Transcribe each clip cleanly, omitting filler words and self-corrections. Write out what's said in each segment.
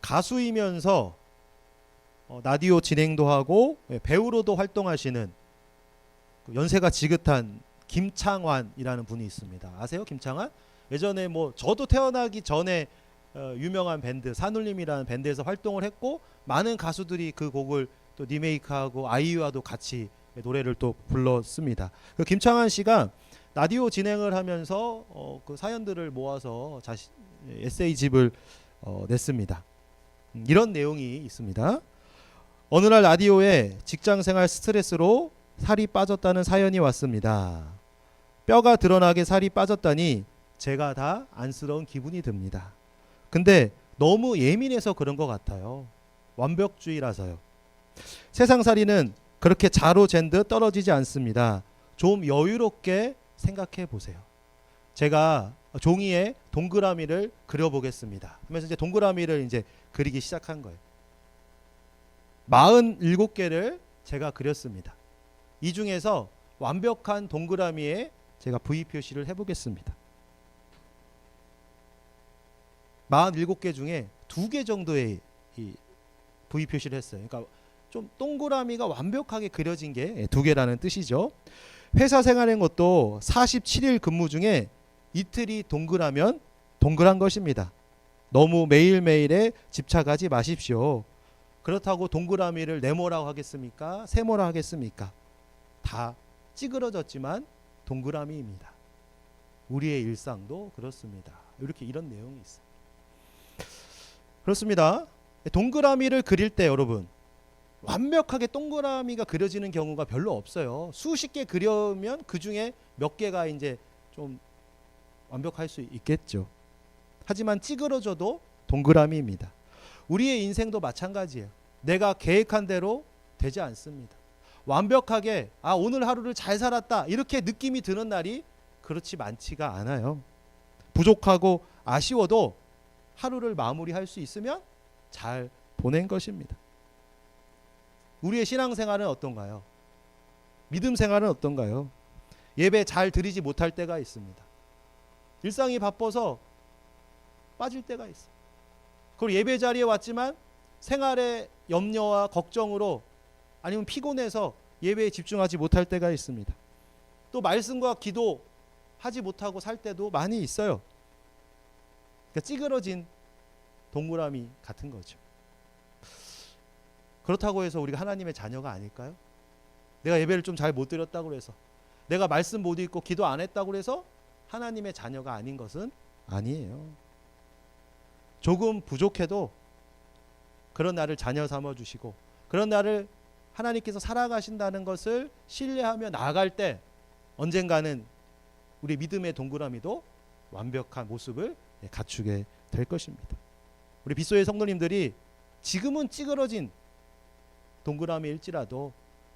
가수이면서 라디오 진행도 하고 배우로도 활동하시는 연세가 지긋한 김창완이라는 분이 있습니다. 아세요? 김창완? 예전에 뭐 저도 태어나기 전에 유명한 밴드 산울림이라는 밴드에서 활동을 했고, 많은 가수들이 그 곡을 또 리메이크하고 아이유와도 같이 노래를 또 불렀습니다. 그 김창완 씨가 라디오 진행을 하면서 그 사연들을 모아서 에세이집을 냈습니다. 이런 내용이 있습니다. 어느 날 라디오에 직장생활 스트레스로 살이 빠졌다는 사연이 왔습니다. 뼈가 드러나게 살이 빠졌다니 제가 다 안쓰러운 기분이 듭니다. 근데 너무 예민해서 그런 것 같아요. 완벽주의라서요. 세상살이는 그렇게 자로 잰 듯 떨어지지 않습니다. 좀 여유롭게 생각해 보세요. 제가 종이에 동그라미를 그려보겠습니다. 하면서 이제 동그라미를 이제 그리기 시작한 거예요. 47개를 제가 그렸습니다. 이 중에서 완벽한 동그라미에 제가 V 표시를 해보겠습니다. 47개 중에 2개 정도의 이 V 표시를 했어요. 그러니까 좀 동그라미가 완벽하게 그려진 게 2개라는 뜻이죠. 회사 생활인 것도 47일 근무 중에 이틀이 동그라면 동그란 것입니다. 너무 매일매일에 집착하지 마십시오. 그렇다고 동그라미를 네모라고 하겠습니까? 세모라 하겠습니까? 다 찌그러졌지만 동그라미입니다. 우리의 일상도 그렇습니다. 이런 내용이 있어요. 그렇습니다. 동그라미를 그릴 때 여러분, 완벽하게 동그라미가 그려지는 경우가 별로 없어요. 수십 개 그려면 그 중에 몇 개가 이제 좀 완벽할 수 있겠죠. 하지만 찌그러져도 동그라미입니다. 우리의 인생도 마찬가지예요. 내가 계획한 대로 되지 않습니다. 완벽하게 오늘 하루를 잘 살았다 이렇게 느낌이 드는 날이 그렇지 많지가 않아요. 부족하고 아쉬워도 하루를 마무리할 수 있으면 잘 보낸 것입니다. 우리의 신앙생활은 어떤가요? 믿음 생활은 어떤가요? 예배 잘 드리지 못할 때가 있습니다. 일상이 바빠서 빠질 때가 있어요. 그리고 예배 자리에 왔지만 생활의 염려와 걱정으로 아니면 피곤해서 예배에 집중하지 못할 때가 있습니다. 또 말씀과 기도하지 못하고 살 때도 많이 있어요. 그러니까 찌그러진 동그라미 같은 거죠. 그렇다고 해서 우리가 하나님의 자녀가 아닐까요? 내가 예배를 좀 잘 못 드렸다고 해서, 내가 말씀 못 읽고 기도 안 했다고 해서 하나님의 자녀가 아닌 것은 아니에요. 조금 부족해도 그런 나를 자녀 삼아주시고 그런 나를 하나님께서 살아가신다는 것을 신뢰하며 나아갈 때 언젠가는 우리 믿음의 동그라미도 완벽한 모습을 갖추게 될 것입니다. 우리 빗소의 성도님들이 지금은 찌그러진 동그라미일지라도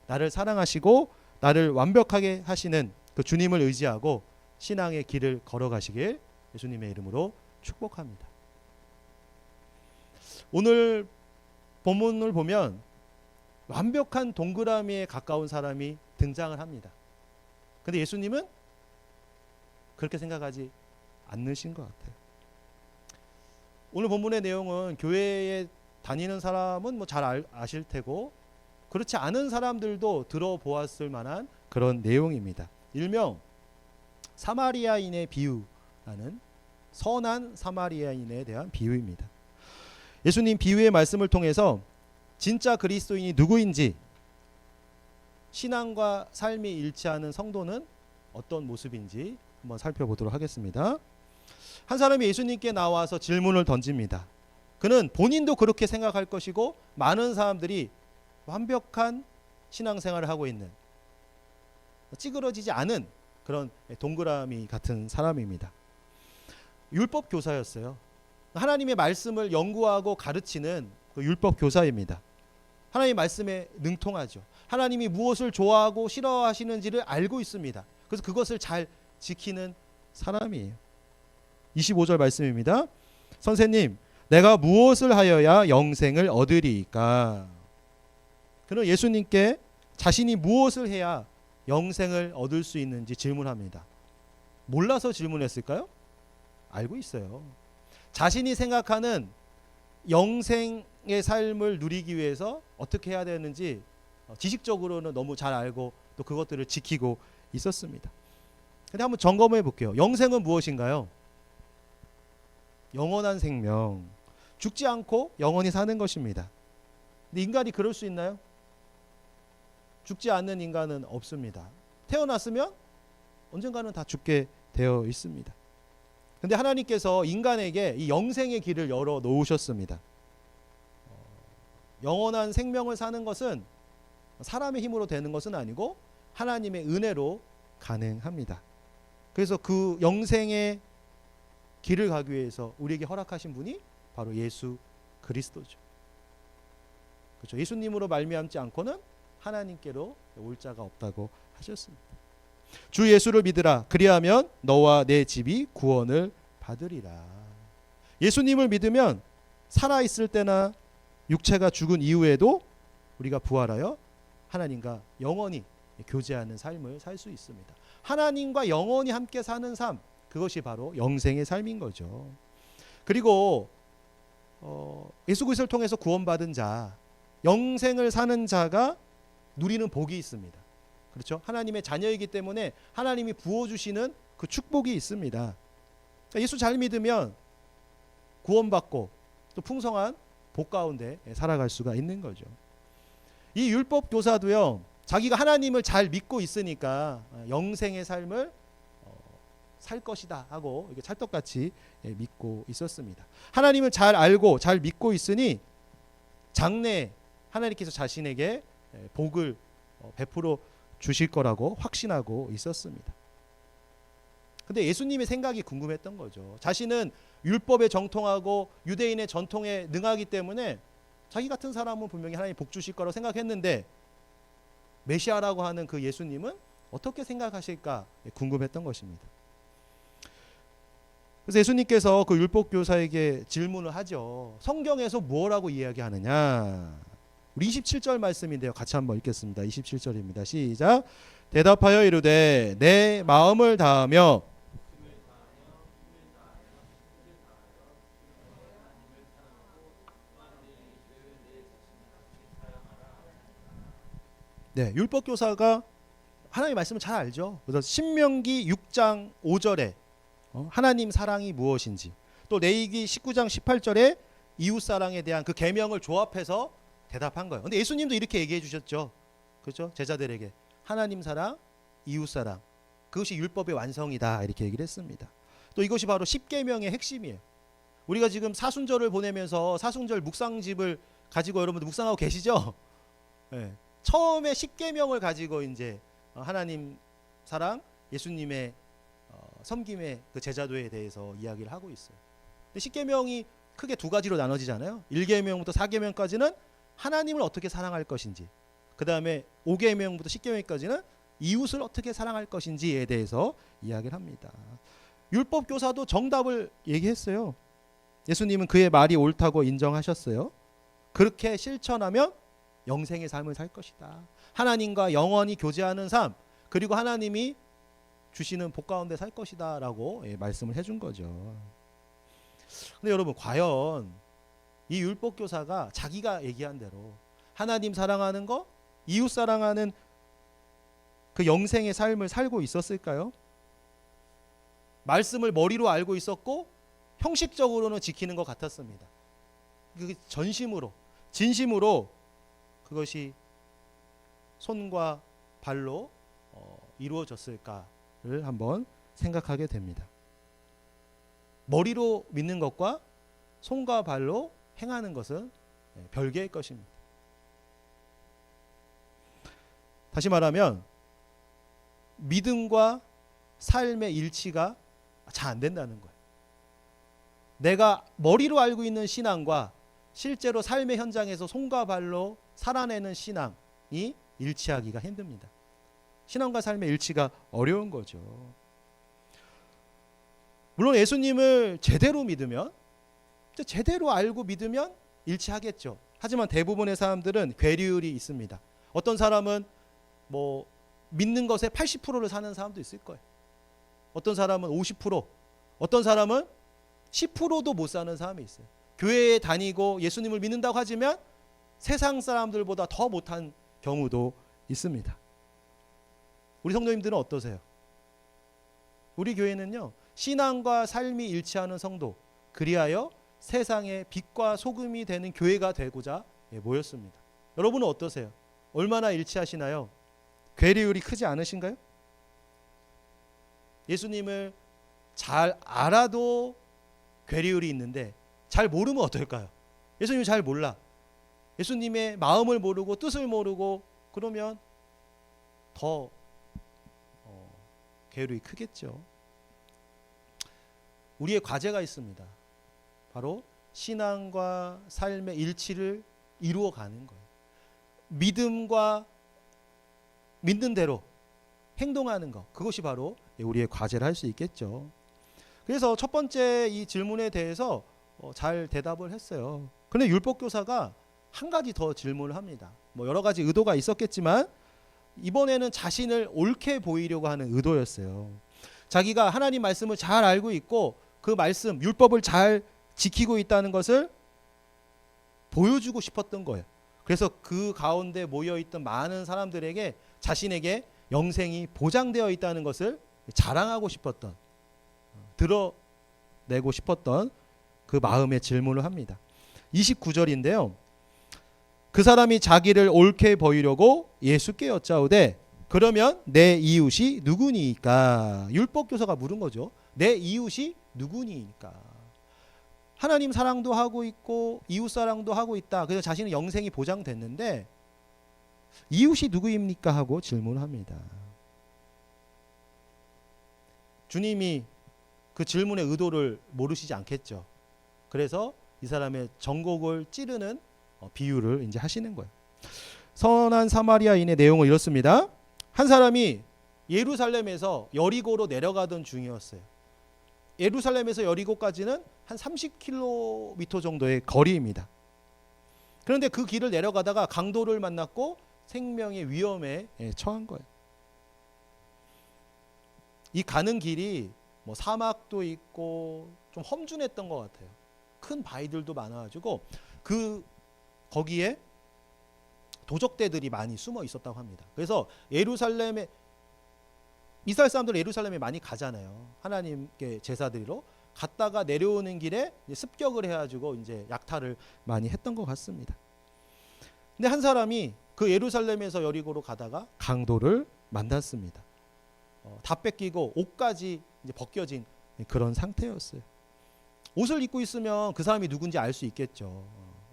나를 사랑하시고 나를 완벽하게 하시는 그 주님을 의지하고 신앙의 길을 걸어가시길 예수님의 이름으로 축복합니다. 오늘 본문을 보면 완벽한 동그라미에 가까운 사람이 등장을 합니다. 근데 예수님은 그렇게 생각하지 않으신 것 같아요. 오늘 본문의 내용은 교회에 다니는 사람은 뭐 잘 아실 테고 그렇지 않은 사람들도 들어보았을 만한 그런 내용입니다. 일명 사마리아인의 비유라는 선한 사마리아인에 대한 비유입니다. 예수님 비유의 말씀을 통해서 진짜 그리스도인이 누구인지, 신앙과 삶이 일치하는 성도는 어떤 모습인지 한번 살펴보도록 하겠습니다. 한 사람이 예수님께 나와서 질문을 던집니다. 그는 본인도 그렇게 생각할 것이고 많은 사람들이 완벽한 신앙생활을 하고 있는 찌그러지지 않은 그런 동그라미 같은 사람입니다. 율법 교사였어요. 하나님의 말씀을 연구하고 가르치는 그 율법 교사입니다. 하나님의 말씀에 능통하죠. 하나님이 무엇을 좋아하고 싫어하시는지를 알고 있습니다. 그래서 그것을 잘 지키는 사람이에요. 25절 말씀입니다. 선생님, 내가 무엇을 하여야 영생을 얻으리이까? 그는 예수님께 자신이 무엇을 해야 영생을 얻을 수 있는지 질문합니다. 몰라서 질문했을까요? 알고 있어요. 자신이 생각하는 영생의 삶을 누리기 위해서 어떻게 해야 되는지 지식적으로는 너무 잘 알고 또 그것들을 지키고 있었습니다. 근데 한번 점검해 볼게요. 영생은 무엇인가요? 영원한 생명, 죽지 않고 영원히 사는 것입니다. 근데 인간이 그럴 수 있나요? 죽지 않는 인간은 없습니다. 태어났으면 언젠가는 다 죽게 되어 있습니다. 근데 하나님께서 인간에게 이 영생의 길을 열어 놓으셨습니다. 영원한 생명을 사는 것은 사람의 힘으로 되는 것은 아니고 하나님의 은혜로 가능합니다. 그래서 그 영생의 길을 가기 위해서 우리에게 허락하신 분이 바로 예수 그리스도죠. 그렇죠. 예수님으로 말미암지 않고는 하나님께로 올 자가 없다고 하셨습니다. 주 예수를 믿으라. 그리하면 너와 내 집이 구원을 받으리라. 예수님을 믿으면 살아있을 때나 육체가 죽은 이후에도 우리가 부활하여 하나님과 영원히 교제하는 삶을 살 수 있습니다. 하나님과 영원히 함께 사는 삶, 그것이 바로 영생의 삶인 거죠. 그리고 예수 그리스도를 통해서 구원받은 자, 영생을 사는 자가 누리는 복이 있습니다. 그렇죠? 하나님의 자녀이기 때문에 하나님이 부어주시는 그 축복이 있습니다. 예수 잘 믿으면 구원받고 또 풍성한 복 가운데 살아갈 수가 있는 거죠. 이 율법 교사도요, 자기가 하나님을 잘 믿고 있으니까 영생의 삶을 살 것이다 하고 이게 찰떡같이 믿고 있었습니다. 하나님을 잘 알고 잘 믿고 있으니 장래에 하나님께서 자신에게 복을 베풀어 주실 거라고 확신하고 있었습니다. 근데 예수님의 생각이 궁금했던 거죠. 자신은 율법에 정통하고 유대인의 전통에 능하기 때문에 자기 같은 사람은 분명히 하나님 복 주실 거라고 생각했는데 메시아라고 하는 그 예수님은 어떻게 생각하실까 궁금했던 것입니다. 그래서 예수님께서 그 율법 교사에게 질문을 하죠. 성경에서 뭐라고 이야기하느냐? 우리 27절 말씀인데요. 같이 한번 읽겠습니다. 27절입니다. 시작. 대답하여 이르되 내 마음을 다하며 네, 율법 교사가 하나님의 말씀을 잘 알죠. 그래서 신명기 6장 5절에 하나님 사랑이 무엇인지, 또 레위기 19장 18절에 이웃 사랑에 대한 그 계명을 조합해서 대답한 거예요. 근데 예수님도 이렇게 얘기해 주셨죠. 그렇죠? 제자들에게 하나님 사랑, 이웃 사랑, 그것이 율법의 완성이다 이렇게 얘기를 했습니다. 또 이것이 바로 십계명의 핵심이에요. 우리가 지금 사순절을 보내면서 사순절 묵상집을 가지고 여러분들 묵상하고 계시죠? 네. 처음에 십계명을 가지고 이제 하나님 사랑, 예수님의 섬김의 그 제자도에 대해서 이야기를 하고 있어요. 근데 십계명이 크게 두 가지로 나눠지잖아요. 1계명부터 4계명까지는 하나님을 어떻게 사랑할 것인지, 그 다음에 5계명부터 10계명까지는 이웃을 어떻게 사랑할 것인지에 대해서 이야기를 합니다. 율법 교사도 정답을 얘기했어요. 예수님은 그의 말이 옳다고 인정하셨어요. 그렇게 실천하면 영생의 삶을 살 것이다. 하나님과 영원히 교제하는 삶, 그리고 하나님이 주시는 복 가운데 살 것이다 라고 말씀을 해준 거죠. 근데 여러분, 과연 이 율법 교사가 자기가 얘기한 대로 하나님 사랑하는 거, 이웃 사랑하는 그 영생의 삶을 살고 있었을까요? 말씀을 머리로 알고 있었고 형식적으로는 지키는 것 같았습니다. 그 전심으로, 진심으로 그것이 손과 발로 이루어졌을까를 한번 생각하게 됩니다. 머리로 믿는 것과 손과 발로 행하는 것은 별개의 것입니다. 다시 말하면 믿음과 삶의 일치가 잘 안 된다는 거예요. 내가 머리로 알고 있는 신앙과 실제로 삶의 현장에서 손과 발로 살아내는 신앙이 일치하기가 힘듭니다. 신앙과 삶의 일치가 어려운 거죠. 물론 예수님을 제대로 믿으면, 제대로 알고 믿으면 일치하겠죠. 하지만 대부분의 사람들은 괴리율이 있습니다. 어떤 사람은 믿는 것의 80%를 사는 사람도 있을 거예요. 어떤 사람은 50%, 어떤 사람은 10%도 못 사는 사람이 있어요. 교회에 다니고 예수님을 믿는다고 하지만 세상 사람들보다 더 못한 경우도 있습니다. 우리 성도님들은 어떠세요? 우리 교회는요, 신앙과 삶이 일치하는 성도, 그리하여 세상의 빛과 소금이 되는 교회가 되고자 모였습니다. 여러분은 어떠세요? 얼마나 일치하시나요? 괴리율이 크지 않으신가요? 예수님을 잘 알아도 괴리율이 있는데 잘 모르면 어떨까요? 예수님을 잘 몰라. 예수님의 마음을 모르고 뜻을 모르고 그러면 더 괴리율이 크겠죠. 우리의 과제가 있습니다. 바로 신앙과 삶의 일치를 이루어가는 거예요. 믿음과 믿는 대로 행동하는 것, 그것이 바로 우리의 과제를 할 수 있겠죠. 그래서 첫 번째 이 질문에 대해서 잘 대답을 했어요. 그런데 율법교사가 한 가지 더 질문을 합니다. 뭐 여러 가지 의도가 있었겠지만 이번에는 자신을 옳게 보이려고 하는 의도였어요. 자기가 하나님 말씀을 잘 알고 있고 그 말씀, 율법을 잘 지키고 있다는 것을 보여주고 싶었던 거예요. 그래서 그 가운데 모여있던 많은 사람들에게 자신에게 영생이 보장되어 있다는 것을 자랑하고 싶었던, 드러내고 싶었던 그 마음의 질문을 합니다. 29절인데요. 그 사람이 자기를 옳게 보이려고 예수께 여짜오되 그러면 내 이웃이 누구니까? 율법교사가 물은 거죠. 내 이웃이 누구니까? 하나님 사랑도 하고 있고 이웃 사랑도 하고 있다. 그래서 자신의 영생이 보장됐는데 이웃이 누구입니까? 하고 질문합니다. 주님이 그 질문의 의도를 모르시지 않겠죠. 그래서 이 사람의 전곡을 찌르는 비유를 이제 하시는 거예요. 선한 사마리아인의 내용은 이렇습니다. 한 사람이 예루살렘에서 여리고로 내려가던 중이었어요. 예루살렘에서 여리고까지는 한 30km 정도의 거리입니다. 그런데 그 길을 내려가다가 강도를 만났고 생명의 위험에 처한 거예요. 이 가는 길이 뭐 사막도 있고 좀 험준했던 것 같아요. 큰 바위들도 많아가지고 거기에 도적대들이 많이 숨어 있었다고 합니다. 그래서 예루살렘에 이스라엘 사람들은 예루살렘에 많이 가잖아요. 하나님께 제사 드리러 갔다가 내려오는 길에 습격을 해가지고 이제 약탈을 많이 했던 것 같습니다. 근데 한 사람이 그 예루살렘에서 여리고로 가다가 강도를 만났습니다. 다 뺏기고 옷까지 이제 벗겨진 그런 상태였어요. 옷을 입고 있으면 그 사람이 누군지 알 수 있겠죠.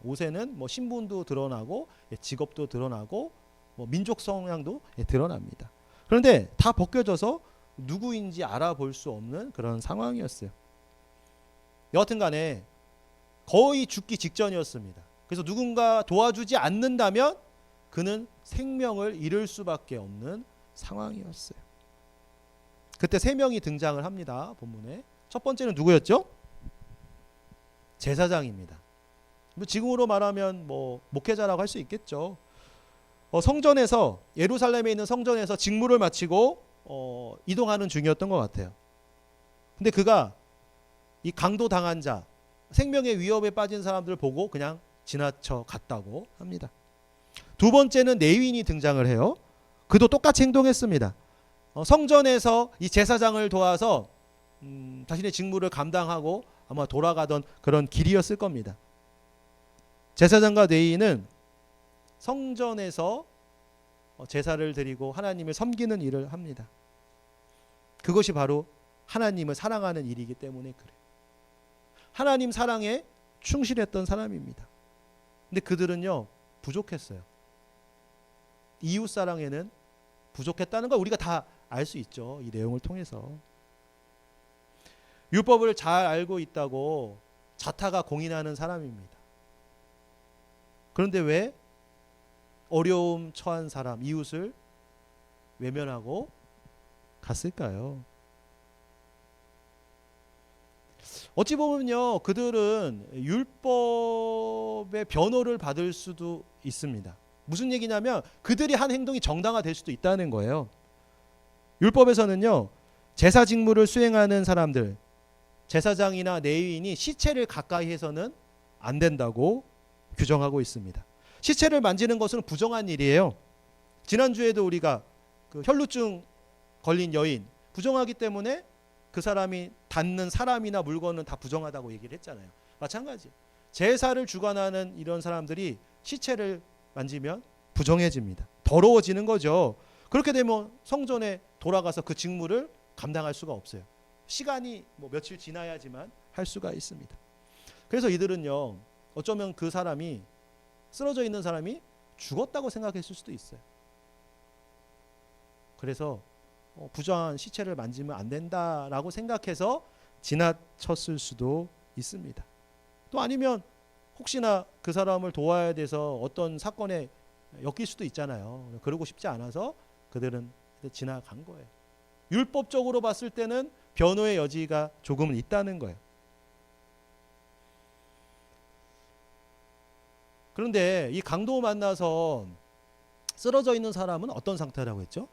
옷에는 뭐 신분도 드러나고 직업도 드러나고 뭐 민족 성향도 드러납니다. 그런데 다 벗겨져서 누구인지 알아볼 수 없는 그런 상황이었어요. 여하튼 간에 거의 죽기 직전이었습니다. 그래서 누군가 도와주지 않는다면 그는 생명을 잃을 수밖에 없는 상황이었어요. 그때 세 명이 등장을 합니다. 본문에. 첫 번째는 누구였죠? 제사장입니다. 지금으로 말하면 뭐 목회자라고 할 수 있겠죠. 성전에서 예루살렘에 있는 성전에서 직무를 마치고 이동하는 중이었던 것 같아요. 근데 그가 이 강도 당한 자, 생명의 위협에 빠진 사람들을 보고 그냥 지나쳐 갔다고 합니다. 두 번째는 레위인이 등장을 해요. 그도 똑같이 행동했습니다. 성전에서 이 제사장을 도와서 자신의 직무를 감당하고 아마 돌아가던 그런 길이었을 겁니다. 제사장과 레위인은 성전에서 제사를 드리고 하나님을 섬기는 일을 합니다. 그것이 바로 하나님을 사랑하는 일이기 때문에 그래요. 하나님 사랑에 충실했던 사람입니다. 근데 그들은요 부족했어요. 이웃 사랑에는 부족했다는 걸 우리가 다 알 수 있죠. 이 내용을 통해서. 율법을 잘 알고 있다고 자타가 공인하는 사람입니다. 그런데 왜 어려움 처한 사람, 이웃을 외면하고 갔을까요? 어찌 보면요, 그들은 율법의 변호를 받을 수도 있습니다. 무슨 얘기냐면 그들이 한 행동이 정당화될 수도 있다는 거예요. 율법에서는요, 제사 직무를 수행하는 사람들, 제사장이나 레위인이 시체를 가까이 해서는 안 된다고 규정하고 있습니다. 시체를 만지는 것은 부정한 일이에요. 지난주에도 우리가 그 혈루증 걸린 여인 부정하기 때문에 그 사람이 닿는 사람이나 물건은 다 부정하다고 얘기를 했잖아요. 마찬가지. 제사를 주관하는 이런 사람들이 시체를 만지면 부정해집니다. 더러워지는 거죠. 그렇게 되면 성전에 돌아가서 그 직무를 감당할 수가 없어요. 시간이 뭐 며칠 지나야지만 할 수가 있습니다. 그래서 이들은요, 어쩌면 그 사람이 쓰러져 있는 사람이 죽었다고 생각했을 수도 있어요. 그래서 부정한 시체를 만지면 안 된다라고 생각해서 지나쳤을 수도 있습니다. 또 아니면 혹시나 그 사람을 도와야 돼서 어떤 사건에 엮일 수도 있잖아요. 그러고 싶지 않아서 그들은 지나간 거예요. 율법적으로 봤을 때는 변호의 여지가 조금은 있다는 거예요. 그런데 이 강도 만나서 쓰러져 있는 사람은 어떤 상태라고 했죠?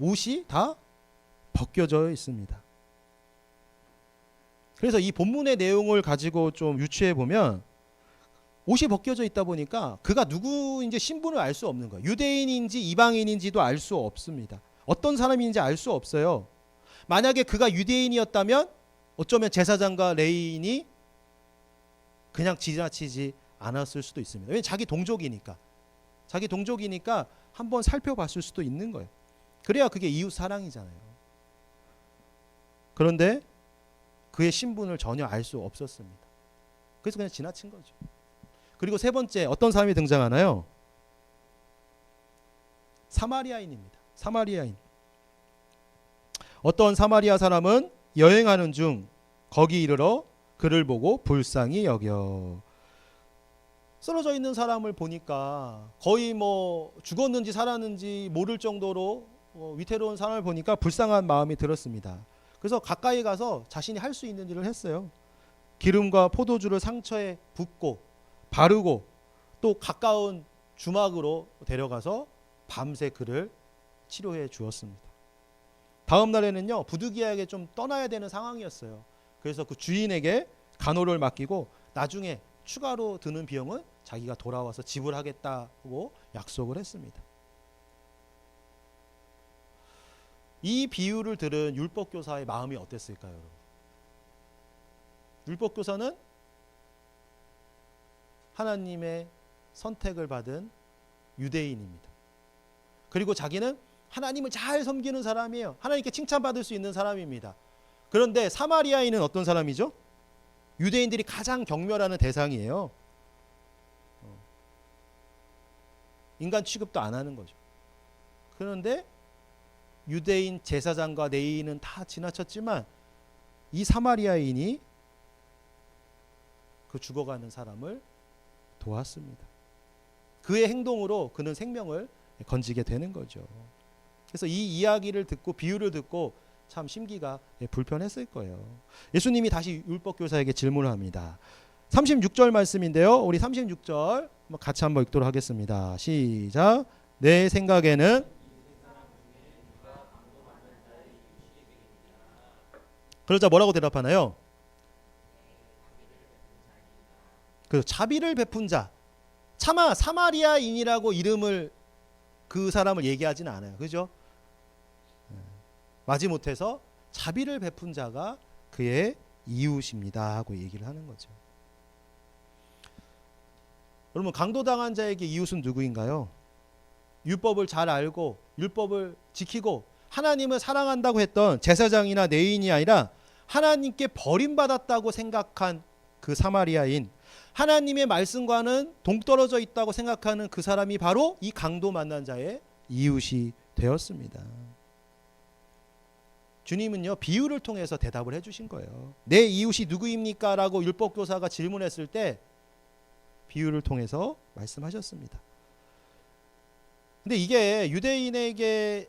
옷이 다 벗겨져 있습니다. 그래서 이 본문의 내용을 가지고 좀 유추해 보면 옷이 벗겨져 있다 보니까 그가 누구인지 신분을 알 수 없는 거예요. 유대인인지 이방인인지도 알 수 없습니다. 어떤 사람인지 알 수 없어요. 만약에 그가 유대인이었다면 어쩌면 제사장과 레위인이 그냥 지나치지 않았을 수도 있습니다. 왜냐하면 자기 동족이니까 한번 살펴봤을 수도 있는 거예요. 그래야 그게 이웃 사랑이잖아요. 그런데 그의 신분을 전혀 알 수 없었습니다. 그래서 그냥 지나친 거죠. 그리고 세 번째 어떤 사람이 등장하나요? 사마리아인입니다. 사마리아인. 어떤 사마리아 사람은 여행하는 중 거기 이르러 그를 보고 불쌍히 여겨. 쓰러져 있는 사람을 보니까 거의 뭐 죽었는지 살았는지 모를 정도로 위태로운 사람을 보니까 불쌍한 마음이 들었습니다. 그래서 가까이 가서 자신이 할 수 있는 일을 했어요. 기름과 포도주를 상처에 붓고 바르고 또 가까운 주막으로 데려가서 밤새 그를 치료해 주었습니다. 다음 날에는요, 부득이하게 좀 떠나야 되는 상황이었어요. 그래서 그 주인에게 간호를 맡기고 나중에 추가로 드는 비용은 자기가 돌아와서 지불하겠다고 약속을 했습니다. 이 비유를 들은 율법교사의 마음이 어땠을까요, 여러분? 율법교사는 하나님의 선택을 받은 유대인입니다. 그리고 자기는 하나님을 잘 섬기는 사람이에요. 하나님께 칭찬받을 수 있는 사람입니다. 그런데 사마리아인은 어떤 사람이죠? 유대인들이 가장 경멸하는 대상이에요. 인간 취급도 안 하는 거죠. 그런데 유대인 제사장과 레위인은 다 지나쳤지만 이 사마리아인이 그 죽어가는 사람을 도왔습니다. 그의 행동으로 그는 생명을 건지게 되는 거죠. 그래서 이 이야기를 듣고 비유를 듣고 참 심기가 불편했을 거예요. 예수님이 다시 율법교사에게 질문을 합니다. 36절 말씀인데요. 우리 36절 같이 한번 읽도록 하겠습니다. 시작. 내 생각에는 그러자 뭐라고 대답하나요? 그 자비를 베푼 자. 차마 사마리아인이라고 이름을 그 사람을 얘기하지는 않아요. 그죠? 마지못해서 자비를 베푼 자가 그의 이웃입니다 하고 얘기를 하는 거죠. 여러분, 강도당한 자에게 이웃은 누구인가요? 율법을 잘 알고 율법을 지키고 하나님을 사랑한다고 했던 제사장이나 레위인이 아니라 하나님께 버림받았다고 생각한 그 사마리아인, 하나님의 말씀과는 동떨어져 있다고 생각하는 그 사람이 바로 이 강도 만난 자의 이웃이 되었습니다. 주님은요, 비유를 통해서 대답을 해주신 거예요. 내 이웃이 누구입니까? 라고 율법교사가 질문했을 때 비유를 통해서 말씀하셨습니다. 근데 이게 유대인에게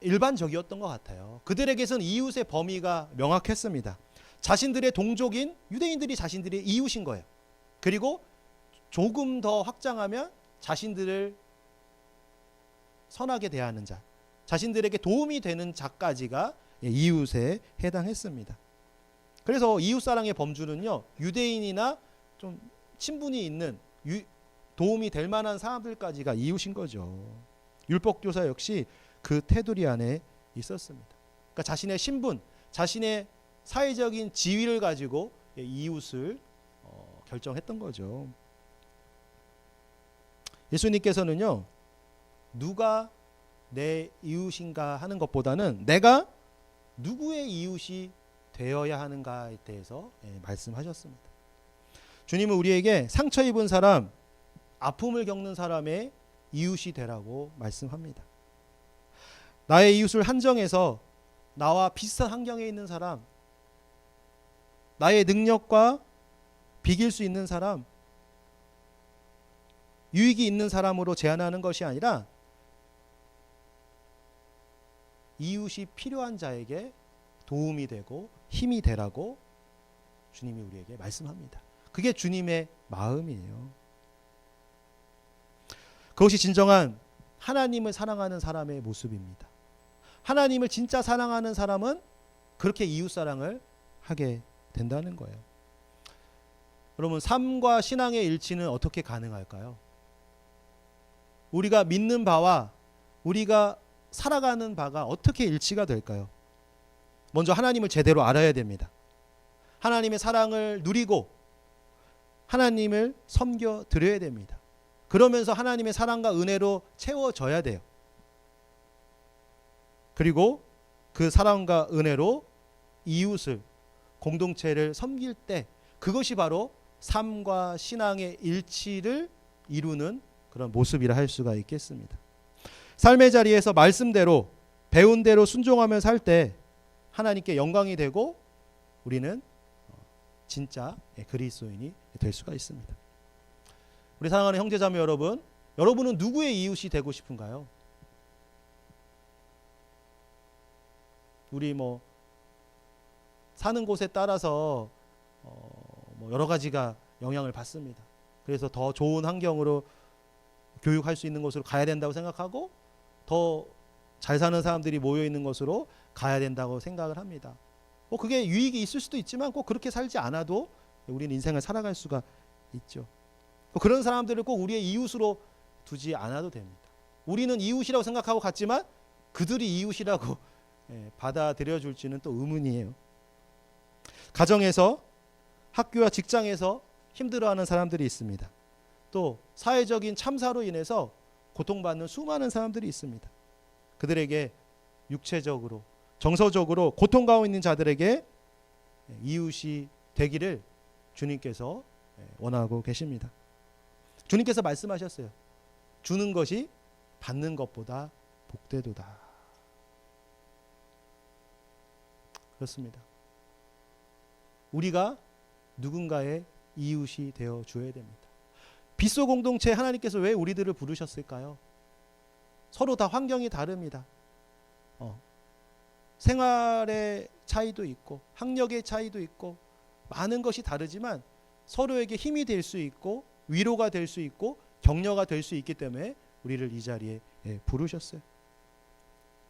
일반적이었던 것 같아요. 그들에게선 이웃의 범위가 명확했습니다. 자신들의 동족인 유대인들이 자신들의 이웃인 거예요. 그리고 조금 더 확장하면 자신들을 선하게 대하는 자, 자신들에게 도움이 되는 자까지가 이웃에 해당했습니다. 그래서 이웃사랑의 범주는요, 유대인이나 좀 친분이 있는 도움이 될 만한 사람들까지가 이웃인 거죠. 율법교사 역시 그 테두리 안에 있었습니다. 그러니까 자신의 신분, 자신의 사회적인 지위를 가지고 이웃을 결정했던 거죠. 예수님께서는요, 누가 내 이웃인가 하는 것보다는 내가 누구의 이웃이 되어야 하는가에 대해서 말씀하셨습니다. 주님은 우리에게 상처 입은 사람, 아픔을 겪는 사람의 이웃이 되라고 말씀합니다. 나의 이웃을 한정해서 나와 비슷한 환경에 있는 사람, 나의 능력과 비길 수 있는 사람, 유익이 있는 사람으로 제한하는 것이 아니라 이웃이 필요한 자에게 도움이 되고 힘이 되라고 주님이 우리에게 말씀합니다. 그게 주님의 마음이에요. 그것이 진정한 하나님을 사랑하는 사람의 모습입니다. 하나님을 진짜 사랑하는 사람은 그렇게 이웃사랑을 하게 된다는 거예요. 여러분, 삶과 신앙의 일치는 어떻게 가능할까요? 우리가 믿는 바와 우리가 살아가는 바가 어떻게 일치가 될까요? 먼저 하나님을 제대로 알아야 됩니다. 하나님의 사랑을 누리고 하나님을 섬겨 드려야 됩니다. 그러면서 하나님의 사랑과 은혜로 채워져야 돼요. 그리고 그 사랑과 은혜로 이웃을, 공동체를 섬길 때 그것이 바로 삶과 신앙의 일치를 이루는 그런 모습이라 할 수가 있겠습니다. 삶의 자리에서 말씀대로 배운 대로 순종하며 살 때 하나님께 영광이 되고 우리는 진짜 그리스도인이 될 수가 있습니다. 우리 사랑하는 형제자매 여러분, 여러분은 누구의 이웃이 되고 싶은가요? 우리 사는 곳에 따라서 여러 가지가 영향을 받습니다. 그래서 더 좋은 환경으로 교육할 수 있는 곳으로 가야 된다고 생각하고 더 잘 사는 사람들이 모여 있는 곳으로 가야 된다고 생각을 합니다. 그게 유익이 있을 수도 있지만 꼭 그렇게 살지 않아도 우리는 인생을 살아갈 수가 있죠. 그런 사람들을 꼭 우리의 이웃으로 두지 않아도 됩니다. 우리는 이웃이라고 생각하고 갔지만 그들이 이웃이라고 받아들여 줄지는 또 의문이에요. 가정에서, 학교와 직장에서 힘들어하는 사람들이 있습니다. 또 사회적인 참사로 인해서 고통받는 수많은 사람들이 있습니다. 그들에게 육체적으로, 정서적으로 고통 가운데 있는 자들에게 이웃이 되기를 주님께서 원하고 계십니다. 주님께서 말씀하셨어요. 주는 것이 받는 것보다 복되도다. 그렇습니다. 우리가 누군가의 이웃이 되어 줘야 됩니다. 빗소 공동체 하나님께서 왜 우리들을 부르셨을까요? 서로 다 환경이 다릅니다. 생활의 차이도 있고 학력의 차이도 있고 많은 것이 다르지만 서로에게 힘이 될 수 있고 위로가 될 수 있고 격려가 될 수 있기 때문에 우리를 이 자리에 부르셨어요.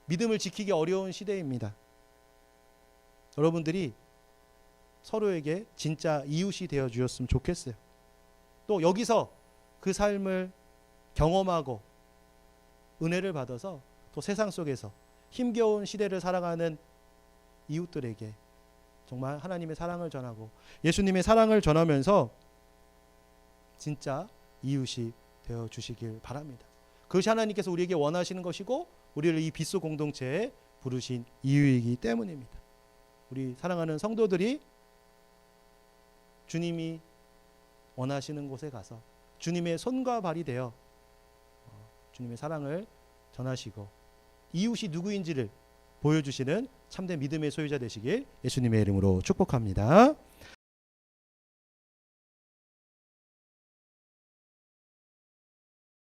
믿음을 지키기 어려운 시대입니다. 여러분들이 서로에게 진짜 이웃이 되어 주셨으면 좋겠어요. 또 여기서 그 삶을 경험하고 은혜를 받아서 또 세상 속에서 힘겨운 시대를 살아가는 이웃들에게 정말 하나님의 사랑을 전하고 예수님의 사랑을 전하면서 진짜 이웃이 되어 주시길 바랍니다. 그것이 하나님께서 우리에게 원하시는 것이고 우리를 이 빗소 공동체에 부르신 이유이기 때문입니다. 우리 사랑하는 성도들이 주님이 원하시는 곳에 가서 주님의 손과 발이 되어 주님의 사랑을 전하시고 이웃이 누구인지를 보여주시는 참된 믿음의 소유자 되시길 예수님의 이름으로 축복합니다.